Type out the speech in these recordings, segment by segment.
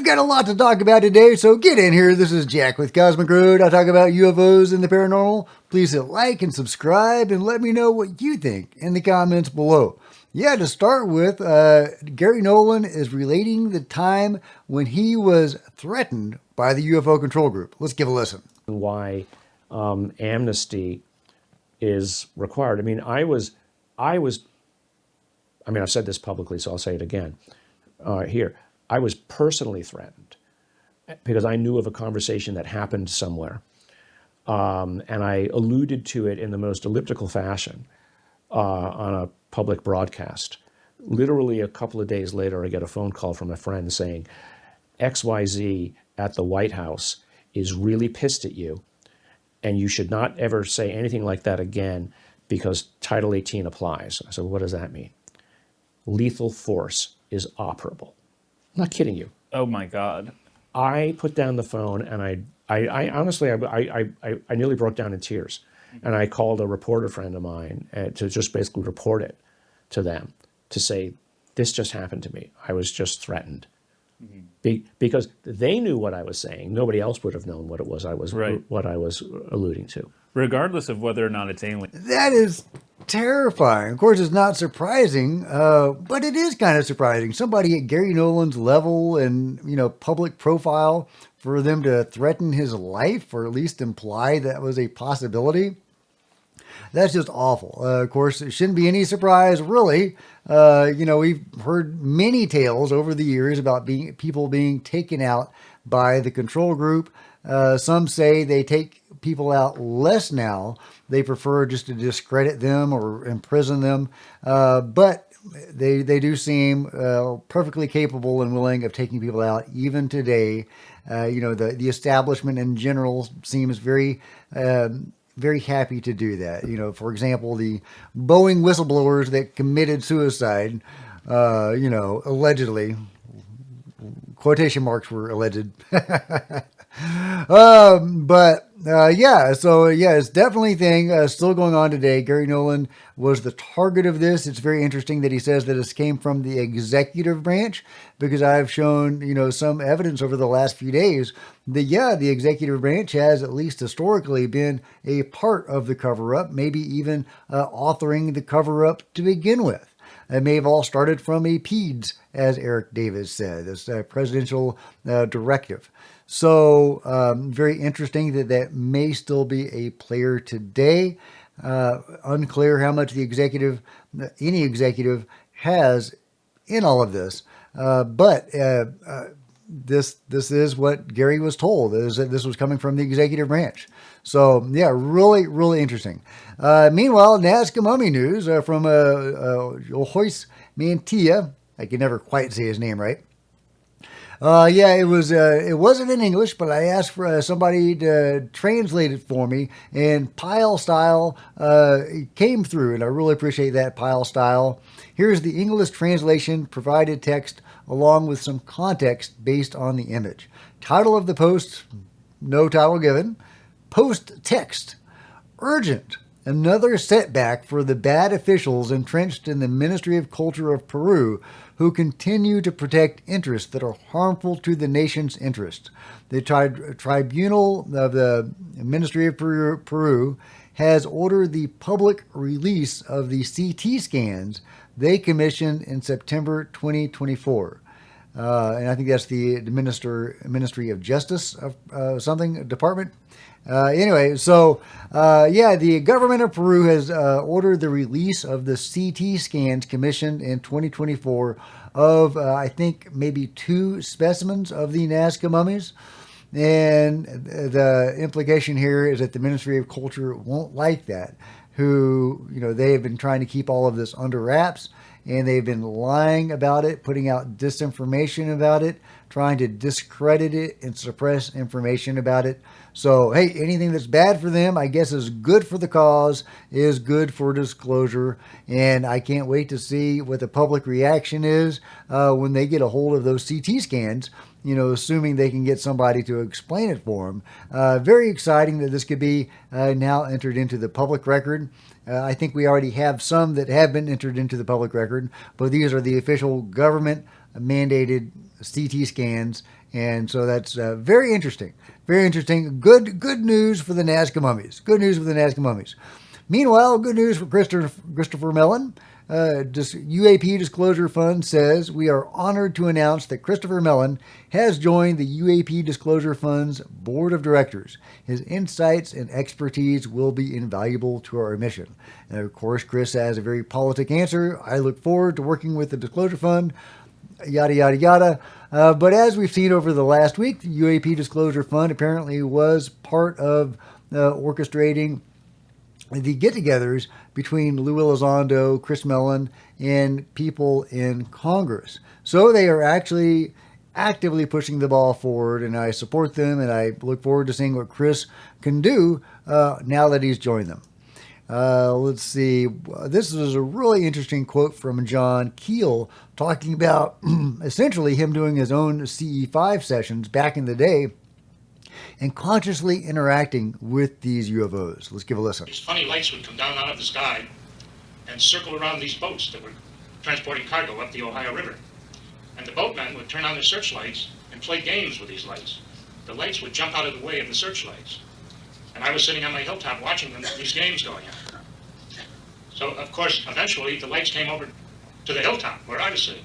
got a lot to talk about today, so get in here. This is Jack with Cosmic Road. I talk about UFOs and the paranormal. Please hit like and subscribe and let me know what you think in the comments below. Yeah, to start with, Gary Nolan is relating the time when he was threatened by the UFO control group. Let's give a listen. Why amnesty is required. I've said this publicly, so I'll say it again here. I was personally threatened because I knew of a conversation that happened somewhere, and I alluded to it in the most elliptical fashion on a public broadcast. Literally a couple of days later, I get a phone call from a friend saying, XYZ at the White House is really pissed at you, and you should not ever say anything like that again because Title 18 applies. I said, what does that mean? Lethal force is operable. I'm not kidding you. Oh my God. I put down the phone and I honestly, I nearly broke down in tears. And I called a reporter friend of mine to just basically report it to them, to say, this just happened to me. I was just threatened. Because they knew what I was saying. Nobody else would have known what it was what I was alluding to. Regardless of whether or not it's alien. That is terrifying. Of course, it's not surprising, but it is kind of surprising. Somebody at Gary Nolan's level and, public profile, for them to threaten his life or at least imply that was a possibility. That's just awful. Of course, it shouldn't be any surprise, really. We've heard many tales over the years about people being taken out by the control group. Some say they take people out less now. They prefer just to discredit them or imprison them. But they do seem perfectly capable and willing of taking people out even today. The establishment in general seems very happy to do that. For example, the Boeing whistleblowers that committed suicide, allegedly, quotation marks were alleged. It's definitely a thing still going on today. Gary Nolan was the target of this. It's very interesting that he says that this came from the executive branch, because I've shown, some evidence over the last few days that, the executive branch has at least historically been a part of the cover-up, maybe even authoring the cover-up to begin with. It may have all started from a PEDS, as Eric Davis said, this presidential directive. So very interesting that may still be a player today. Unclear how much any executive has in all of this. But this is what Gary was told, is that this was coming from the executive branch. So yeah, really, really interesting. Meanwhile, Nazca mummy news from Joyce Mantilla. I can never quite say his name right. It wasn't in English, but I asked for somebody to translate it for me, and Pile Style came through, and I really appreciate that, Pile Style. Here's the English translation, provided text along with some context based on the image. Title of the post, no title given. Post text, urgent. Another setback for the bad officials entrenched in the Ministry of Culture of Peru, who continue to protect interests that are harmful to the nation's interests. The tribunal of the Ministry of Peru has ordered the public release of the CT scans they commissioned in September 2024. And I think that's the Ministry of Justice of department. The government of Peru has ordered the release of the CT scans commissioned in 2024 of, I think, maybe 2 specimens of the Nazca mummies. And the implication here is that the Ministry of Culture won't like that, they have been trying to keep all of this under wraps, and they've been lying about it, putting out disinformation about it, trying to discredit it and suppress information about it. So, hey, anything that's bad for them, I guess, is good for the cause, is good for disclosure. And I can't wait to see what the public reaction is when they get a hold of those CT scans, assuming they can get somebody to explain it for them. Very exciting that this could be now entered into the public record. I think we already have some that have been entered into the public record, but these are the official government mandated CT scans. And so that's very interesting. Very interesting. Good news for the Nazca mummies. Good news for the Nazca mummies. Meanwhile, good news for Christopher Mellon. UAP Disclosure Fund says, we are honored to announce that Christopher Mellon has joined the UAP Disclosure Fund's board of directors. His insights and expertise will be invaluable to our mission. And of course, Chris has a very politic answer. I look forward to working with the Disclosure Fund, yada, yada, yada. But as we've seen over the last week, the UAP Disclosure Fund apparently was part of orchestrating the get-togethers between Lou Elizondo, Chris Mellon, and people in Congress. So they are actually actively pushing the ball forward, and I support them, and I look forward to seeing what Chris can do now that he's joined them. Let's see. This is a really interesting quote from John Keel talking about essentially him doing his own CE5 sessions back in the day and consciously interacting with these UFOs. Let's give a listen. These funny lights would come down out of the sky and circle around these boats that were transporting cargo up the Ohio River. And the boatmen would turn on their searchlights and play games with these lights. The lights would jump out of the way of the searchlights. And I was sitting on my hilltop watching these games going on. So, of course, eventually the lights came over to the hilltop where I was sitting.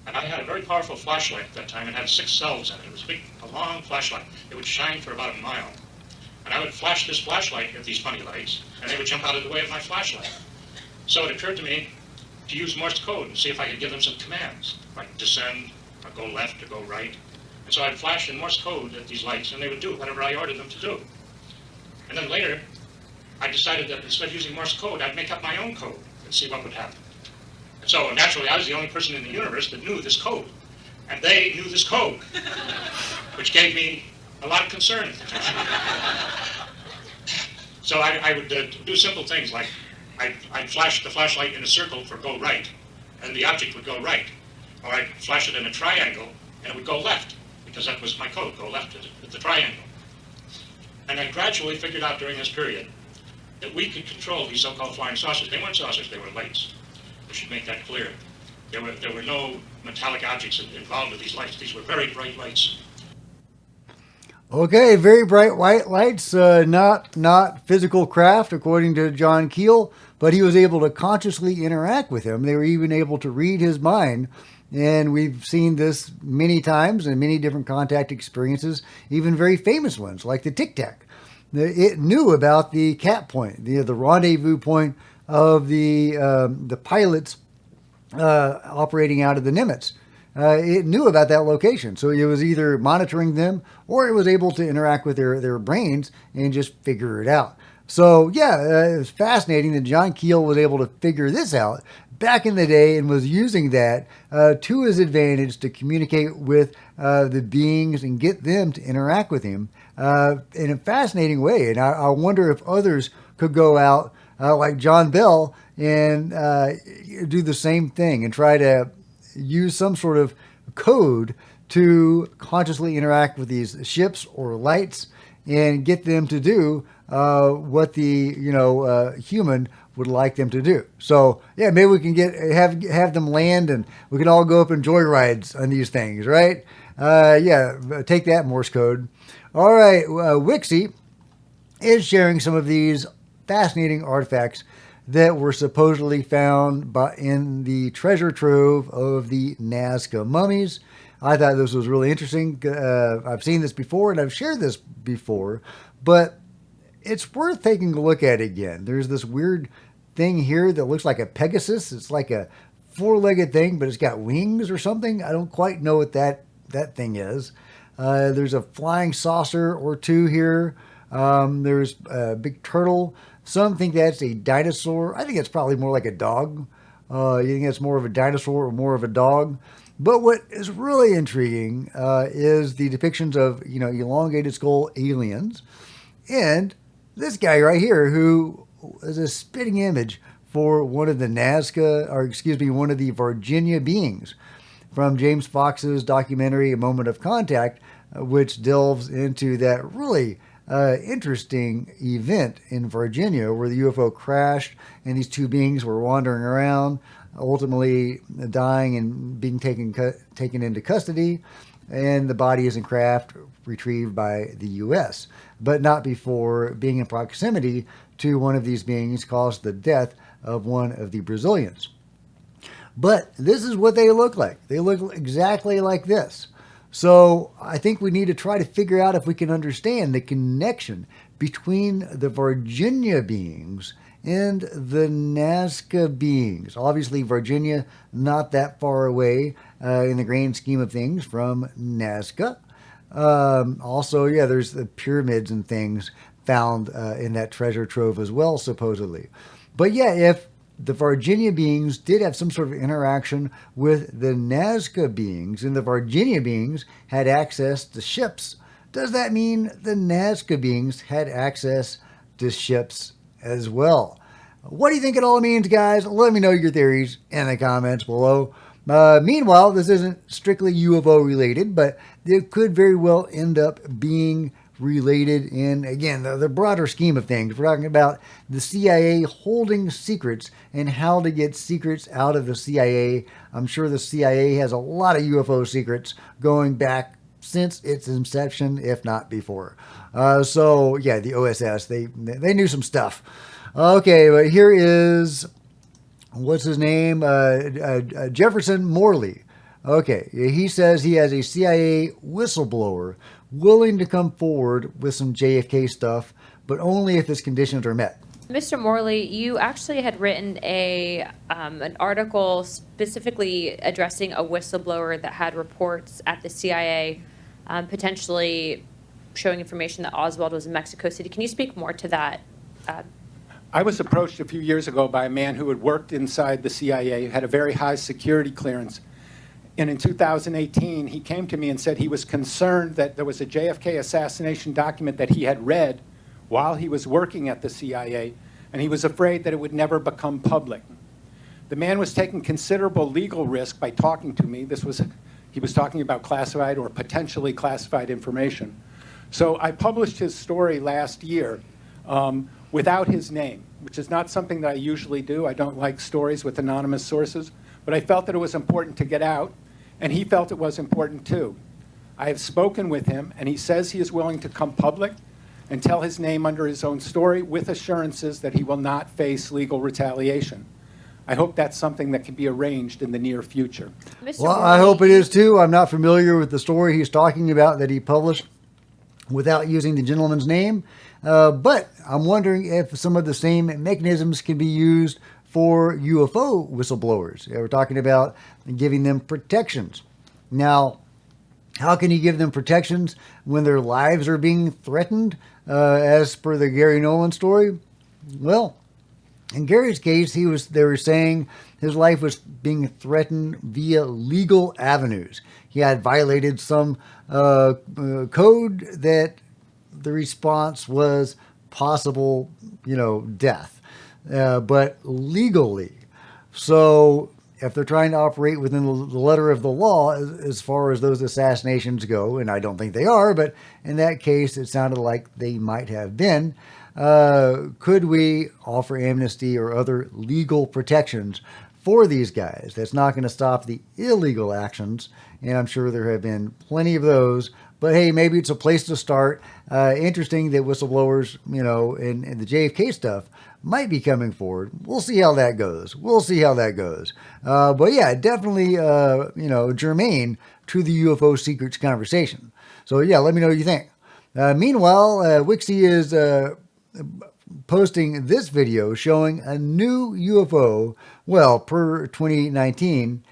And I had a very powerful flashlight at that time. It had 6 cells in it. It was a long flashlight. It would shine for about a mile. And I would flash this flashlight at these funny lights, and they would jump out of the way of my flashlight. So it occurred to me to use Morse code and see if I could give them some commands, like descend, or go left, or go right. And so I'd flash in Morse code at these lights, and they would do whatever I ordered them to do. And then later, I decided that instead of using Morse code, I'd make up my own code and see what would happen. So naturally, I was the only person in the universe that knew this code. And they knew this code, which gave me a lot of concern. So I would do simple things like I'd flash the flashlight in a circle for go right, and the object would go right. Or I'd flash it in a triangle, and it would go left, because that was my code, go left at the triangle. And I gradually figured out during this period that we could control these so-called flying saucers. They weren't saucers, they were lights. We should make that clear. There were no metallic objects involved with these lights. These were very bright lights. Okay, very bright white lights, not physical craft, according to John Keel, but he was able to consciously interact with him. They were even able to read his mind, and we've seen this many times in many different contact experiences, even very famous ones, like the Tic Tac. It knew about the cap point, the rendezvous point of the pilots operating out of the Nimitz. It knew about that location, so it was either monitoring them or it was able to interact with their brains and just figure it out. So yeah, it's fascinating that John Keel was able to figure this out back in the day and was using that to his advantage to communicate with the beings and get them to interact with him in a fascinating way. And I wonder if others could go out like John Bell and do the same thing and try to use some sort of code to consciously interact with these ships or lights and get them to do what the human would like them to do. So yeah, maybe we can have them land and we can all go up and joyrides on these things, right? Yeah, take that, Morse code. All right, Wixie is sharing some of these fascinating artifacts that were supposedly found in the treasure trove of the Nazca mummies. I thought this was really interesting. I've seen this before and I've shared this before, but it's worth taking a look at again. There's this weird thing here that looks like a Pegasus. It's like a 4-legged thing, but it's got wings or something. I don't quite know what that thing is. There's a flying saucer or two here. There's a big turtle. Some think that's a dinosaur. I think it's probably more like a dog. You think it's more of a dinosaur or more of a dog? But what is really intriguing is the depictions of elongated skull aliens, and this guy right here who is a spitting image for one of the one of the Virginia beings from James Fox's documentary A Moment of Contact, which delves into that really interesting event in Virginia where the UFO crashed and these two beings were wandering around, ultimately dying and being taken into custody, and the bodies and craft retrieved by the U.S., but not before being in proximity to one of these beings caused the death of one of the Brazilians. But this is what they look like. They look exactly like this. So I think we need to try to figure out if we can understand the connection between the Virginia beings and the Nazca beings. Obviously, Virginia, not that far away in the grand scheme of things from Nazca. Also, yeah, there's the pyramids and things found in that treasure trove as well, supposedly. But yeah, if the Virginia beings did have some sort of interaction with the Nazca beings, and the Virginia beings had access to ships, does that mean the Nazca beings had access to ships as well? What do you think it all means, guys? Let me know your theories in the comments below. Meanwhile, this isn't strictly UFO related, but it could very well end up being related in, again, the broader scheme of things. We're talking about the CIA holding secrets and how to get secrets out of the CIA. I'm sure the CIA has a lot of UFO secrets going back since its inception, if not before. So, yeah, the OSS, they knew some stuff. Okay, but here is, what's his name? Jefferson Morley. Okay, he says he has a CIA whistleblower willing to come forward with some JFK stuff, but only if his conditions are met. Mr. Morley, you actually had written an article specifically addressing a whistleblower that had reports at the CIA, potentially showing information that Oswald was in Mexico City. Can you speak more to that? I was approached a few years ago by a man who had worked inside the CIA, had a very high security clearance. And in 2018, he came to me and said he was concerned that there was a JFK assassination document that he had read while he was working at the CIA, and he was afraid that it would never become public. The man was taking considerable legal risk by talking to me. He was talking about classified or potentially classified information. So I published his story last year without his name, which is not something that I usually do. I don't like stories with anonymous sources, but I felt that it was important to get out, and he felt it was important too. I have spoken with him, and he says he is willing to come public and tell his name under his own story with assurances that he will not face legal retaliation. I hope that's something that can be arranged in the near future. Mr. Well, Morley, I hope it is too. I'm not familiar with the story he's talking about that he published without using the gentleman's name, but I'm wondering if some of the same mechanisms can be used for UFO whistleblowers. We're talking about giving them protections. Now, how can you give them protections when their lives are being threatened, as per the Gary Nolan story? Well, in Gary's case, they were saying his life was being threatened via legal avenues. He had violated some code that the response was possible, death. But legally. So if they're trying to operate within the letter of the law as far as those assassinations go, and I don't think they are, but in that case, it sounded like they might have been, could we offer amnesty or other legal protections for these guys? That's not going to stop the illegal actions, and I'm sure there have been plenty of those. But hey, maybe it's a place to start. Interesting that whistleblowers, and the JFK stuff might be coming forward. We'll see how that goes. But yeah, definitely, germane to the UFO secrets conversation. So yeah, let me know what you think. Meanwhile, Wixie is posting this video showing a new UFO, per 2019,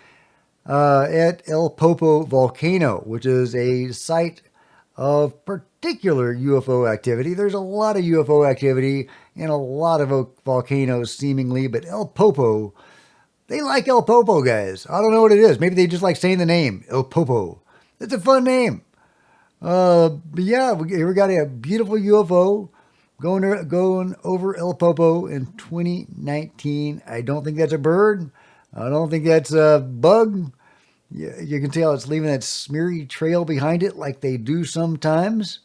at El Popo Volcano, which is a site of particular UFO activity. There's a lot of UFO activity in a lot of volcanoes seemingly, but El Popo, they like El Popo, guys. I don't know what it is. Maybe they just like saying the name, El Popo. It's a fun name. But yeah, we got a beautiful UFO going over El Popo in 2019. I don't think that's a bird. I don't think that's a bug. You can tell it's leaving that smeary trail behind it like they do sometimes.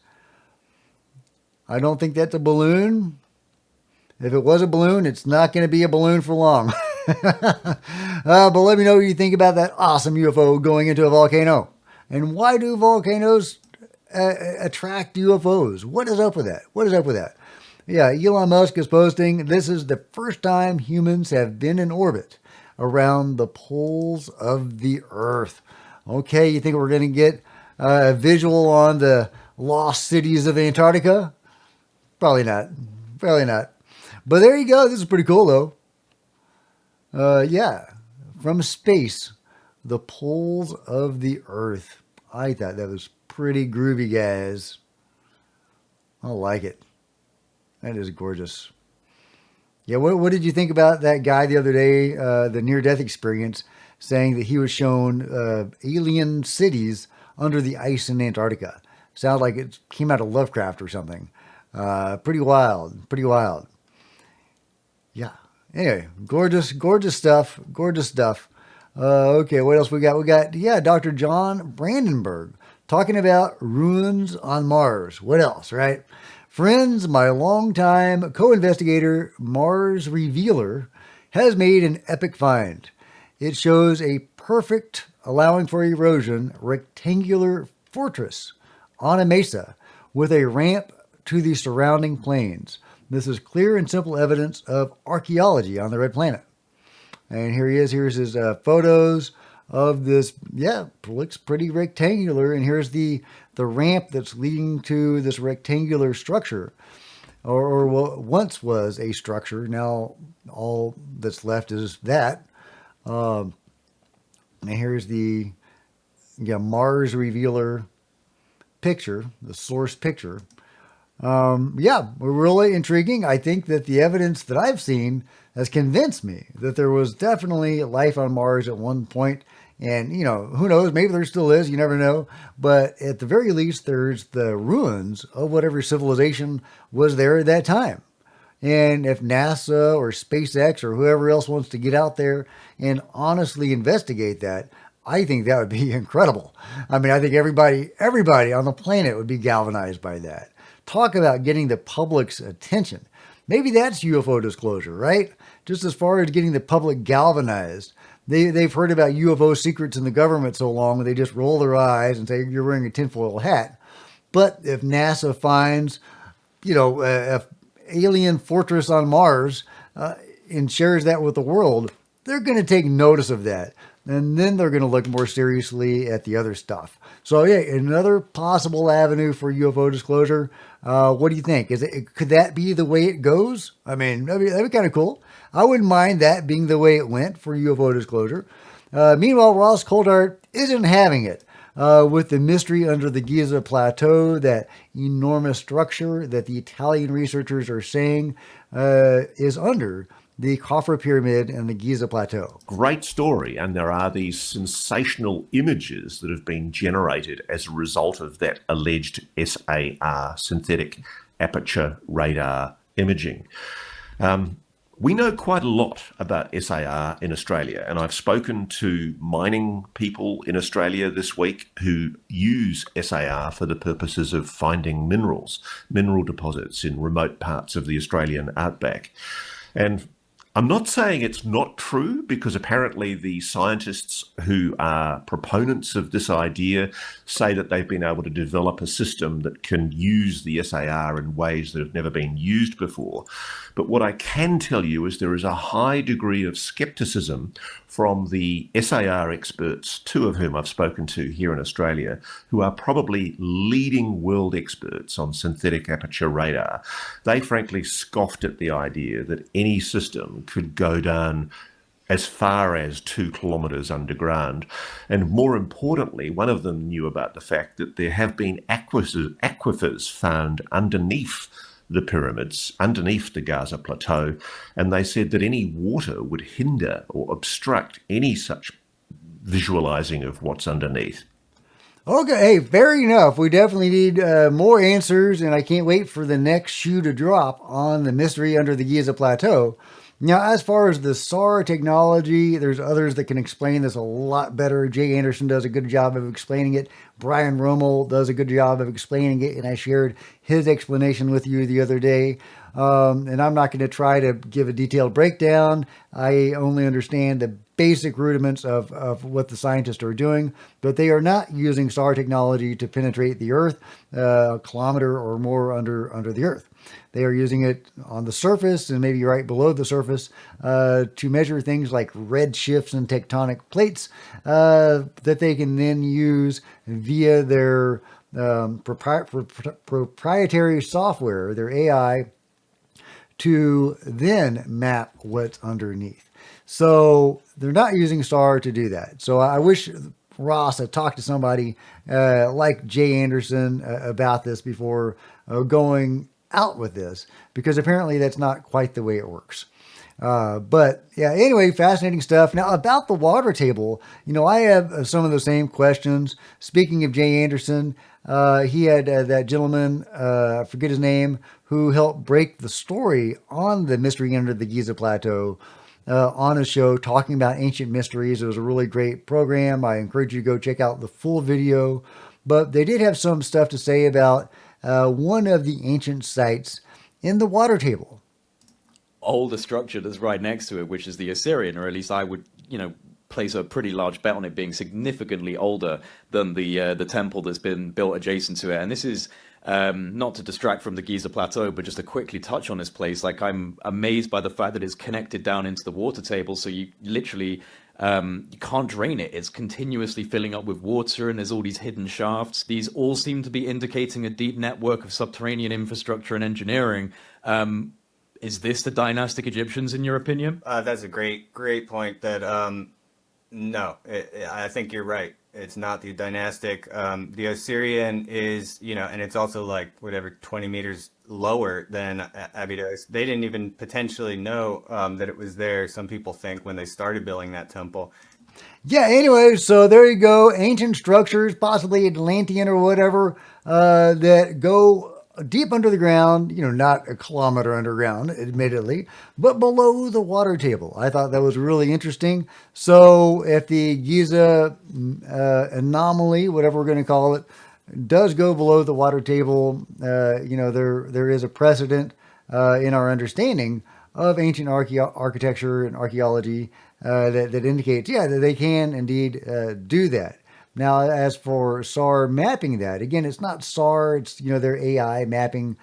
I don't think that's a balloon. If it was a balloon, it's not going to be a balloon for long. But let me know what you think about that awesome UFO going into a volcano. And why do volcanoes attract UFOs? What is up with that? What is up with that? Yeah, Elon Musk is posting, this is the first time humans have been in orbit around the poles of the Earth. Okay, you think we're going to get a visual on the lost cities of Antarctica? Probably not. Probably not. But there you go. This is pretty cool, though. Yeah, from space, the poles of the Earth. I thought that was pretty groovy, guys. I like it. That is gorgeous. Yeah, what did you think about that guy the other day, the near-death experience, saying that he was shown alien cities under the ice in Antarctica? Sounds like it came out of Lovecraft or something. Pretty wild. Pretty wild. Yeah. Anyway, gorgeous stuff. Gorgeous stuff. Okay, what else we got? We got, Dr. John Brandenburg talking about ruins on Mars. What else, right? Friends, my longtime co-investigator, Mars Revealer, has made an epic find. It shows a perfect, allowing for erosion, rectangular fortress on a mesa with a ramp to the surrounding plains. This is clear and simple evidence of archaeology on the red planet. And here he is. Here's his photos of this. Yeah, looks pretty rectangular. And here's the ramp that's leading to this rectangular structure, or what once was a structure. Now all that's left is that. And here's the Mars Revealer picture, the source picture. Really intriguing. I think that the evidence that I've seen has convinced me that there was definitely life on Mars at one point. And, who knows, maybe there still is, you never know. But at the very least, there's the ruins of whatever civilization was there at that time. And if NASA or SpaceX or whoever else wants to get out there and honestly investigate that, I think that would be incredible. I mean, I think everybody on the planet would be galvanized by that. Talk about getting the public's attention. Maybe that's UFO disclosure, right? Just as far as getting the public galvanized. They've heard about UFO secrets in the government so long, they just roll their eyes and say, you're wearing a tinfoil hat. But if NASA finds, a alien fortress on Mars and shares that with the world, they're going to take notice of that. And then they're going to look more seriously at the other stuff. So, another possible avenue for UFO disclosure. What do you think? Could that be the way it goes? I mean, that'd be kind of cool. I wouldn't mind that being the way it went for UFO disclosure. Meanwhile, Ross Coulthart isn't having it with the mystery under the Giza plateau, that enormous structure that the Italian researchers are saying is under the Khafra Pyramid and the Giza Plateau. Great story, and there are these sensational images that have been generated as a result of that alleged SAR, synthetic aperture radar imaging. We know quite a lot about SAR in Australia, and I've spoken to mining people in Australia this week who use SAR for the purposes of finding mineral deposits in remote parts of the Australian outback. And I'm not saying it's not true, because apparently the scientists who are proponents of this idea say that they've been able to develop a system that can use the SAR in ways that have never been used before. But what I can tell you is there is a high degree of skepticism from the SAR experts, two of whom I've spoken to here in Australia, who are probably leading world experts on synthetic aperture radar. They frankly scoffed at the idea that any system could go down as far as 2 kilometres underground. And more importantly, one of them knew about the fact that there have been aquifers found underneath the pyramids, underneath the Giza plateau, and they said that any water would hinder or obstruct any such visualizing of what's underneath. Okay, hey, fair enough. We definitely need more answers, and I can't wait for the next shoe to drop on the mystery under the Giza Plateau. Now, as far as the SAR technology, there's others that can explain this a lot better. Jay Anderson does a good job of explaining it. Brian Rommel does a good job of explaining it, and I shared his explanation with you the other day. And I'm not going to try to give a detailed breakdown. I only understand the basic rudiments of what the scientists are doing, but they are not using SAR technology to penetrate the Earth a kilometer or more under the Earth. They are using it on the surface and maybe right below the surface to measure things like red shifts and tectonic plates that they can then use via their proprietary software, their AI, to then map what's underneath. So they're not using SAR to do that. So I wish Ross had talked to somebody like Jay Anderson about this before going out with this, because apparently that's not quite the way it works. But yeah, anyway, fascinating stuff. Now about the water table, I have some of the same questions. Speaking of Jay Anderson, he had that gentleman, I forget his name, who helped break the story on the mystery under the Giza plateau on a show talking about ancient mysteries. It was a really great program. I encourage you to go check out the full video. But they did have some stuff to say about one of the ancient sites in the water table. Older structure that's right next to it, which is the Assyrian, or at least I would, place a pretty large bet on it being significantly older than the temple that's been built adjacent to it. And this is not to distract from the Giza plateau, but just to quickly touch on this place. Like, I'm amazed by the fact that it's connected down into the water table, so you literally you can't drain it. It's continuously filling up with water, and there's all these hidden shafts. These all seem to be indicating a deep network of subterranean infrastructure and engineering. Is this the dynastic Egyptians, in your opinion? That's a great point. That no, I think you're right. It's not the dynastic. The Assyrian is, and it's also like whatever 20 meters lower than Abydos. They didn't even potentially know that it was there. Some people think when they started building that temple. Yeah, anyway, so there you go. Ancient structures, possibly Atlantean or whatever, that go deep under the ground, not a kilometer underground, admittedly, but below the water table. I thought that was really interesting. So if the Giza anomaly, whatever we're going to call it, does go below the water table, there is a precedent in our understanding of ancient architecture and archaeology that indicates, that they can indeed do that. Now, as for SAR mapping that, again, it's not SAR, it's, their AI mapping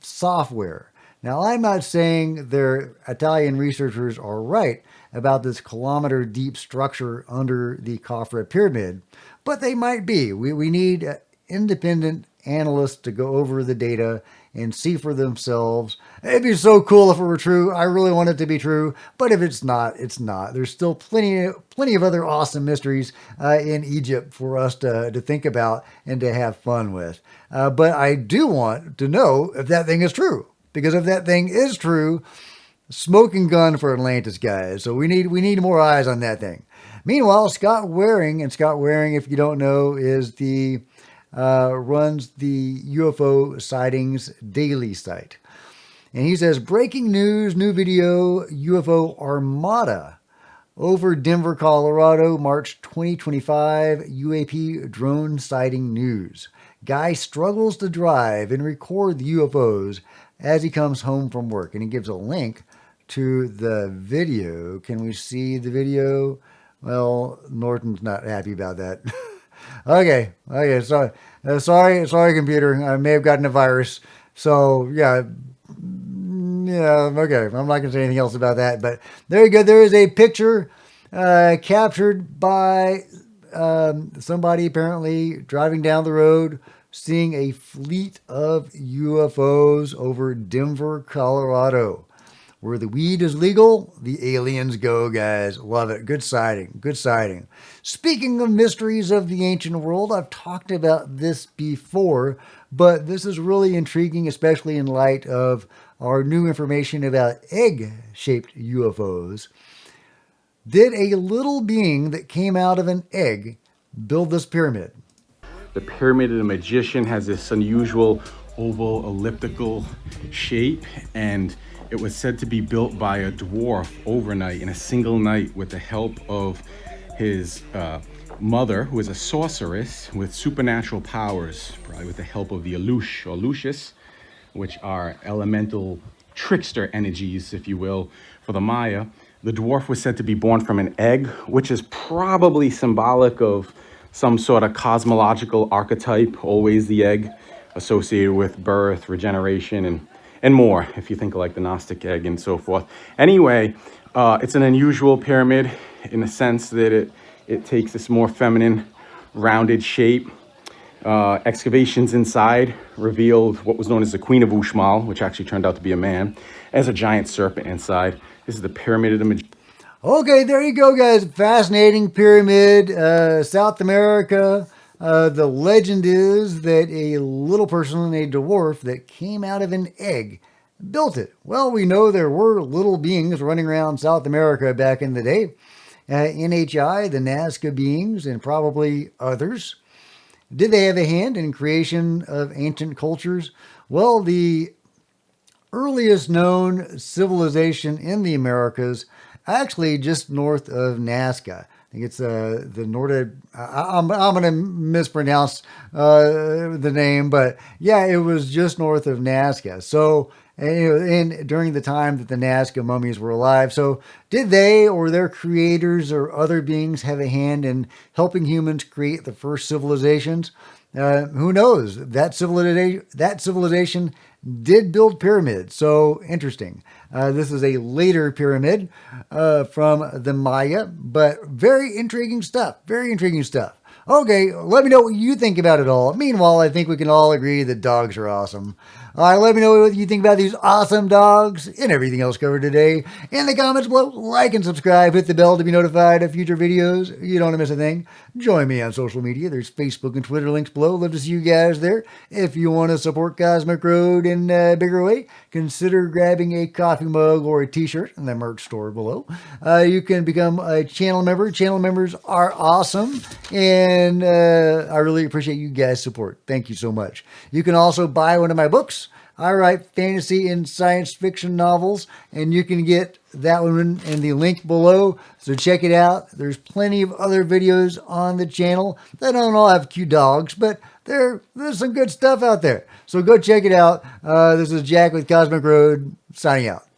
software. Now, I'm not saying their Italian researchers are right about this kilometer deep structure under the Khafra pyramid, but they might be. We need independent analysts to go over the data and see for themselves. It'd be so cool if it were true. I really want it to be true, but if it's not, it's not. There's still plenty of other awesome mysteries in Egypt for us to think about and to have fun with. But I do want to know if that thing is true, because if that thing is true, smoking gun for Atlantis, guys. So we need more eyes on that thing. Meanwhile, Scott Waring, if you don't know, is the runs the UFO Sightings Daily site. And he says, breaking news, new video, UFO Armada over Denver, Colorado, March 2025, UAP drone sighting news. Guy struggles to drive and record the UFOs as he comes home from work. And he gives a link to the video. Can we see the video? Well, Norton's not happy about that. Okay, sorry, computer. I may have gotten a virus. So, okay. I'm not going to say anything else about that. But there you go. There is a picture captured by somebody apparently driving down the road, seeing a fleet of UFOs over Denver, Colorado. Where the weed is legal, the aliens go, guys. Love it. Good sighting. Speaking of mysteries of the ancient world, I've talked about this before, but this is really intriguing, especially in light of our new information about egg-shaped UFOs. Did a little being that came out of an egg build this pyramid? The Pyramid of the Magician has this unusual oval elliptical shape, and It was said to be built by a dwarf overnight in a single night with the help of his mother, who is a sorceress with supernatural powers, probably with the help of the Alush or Lucius, which are elemental trickster energies, if you will, for the Maya. The dwarf was said to be born from an egg, which is probably symbolic of some sort of cosmological archetype, always the egg, associated with birth, regeneration, and more, if you think of like the Gnostic egg and so forth. Anyway, it's an unusual pyramid in the sense that it takes this more feminine, rounded shape. Excavations inside revealed what was known as the Queen of Uxmal, which actually turned out to be a man, as a giant serpent inside. This is the Pyramid of the Magician. Okay, there you go, guys. Fascinating pyramid, South America. The legend is that a little person, a dwarf that came out of an egg, built it. Well, we know there were little beings running around South America back in the day. NHI, the Nazca beings, and probably others. Did they have a hand in creation of ancient cultures? Well, the earliest known civilization in the Americas, actually just north of Nazca. I think it's the Norte. I'm going to mispronounce the name, but yeah, it was just north of Nazca. So, and during the time that the Nazca mummies were alive. So, did they or their creators or other beings have a hand in helping humans create the first civilizations? Who knows? That civilization did build pyramids. So interesting. This is a later pyramid from the Maya, but very intriguing stuff. Very intriguing stuff. Okay, let me know what you think about it all. Meanwhile, I think we can all agree that dogs are awesome. All right, let me know what you think about these awesome dogs and everything else covered today in the comments below. Like and subscribe. Hit the bell to be notified of future videos. You don't want to miss a thing. Join me on social media. There's Facebook and Twitter links below. Love to see you guys there. If you want to support Cosmic Road in a bigger way, consider grabbing a coffee mug or a t-shirt in the merch store below. You can become a channel member. Channel members are awesome, and I really appreciate you guys' support. Thank you so much. You can also buy one of my books. I write fantasy and science fiction novels, and you can get that one in the link below. So check it out. There's plenty of other videos on the channel. They don't all have cute dogs, but there's some good stuff out there. So go check it out. This is Jack with Cosmic Road, signing out.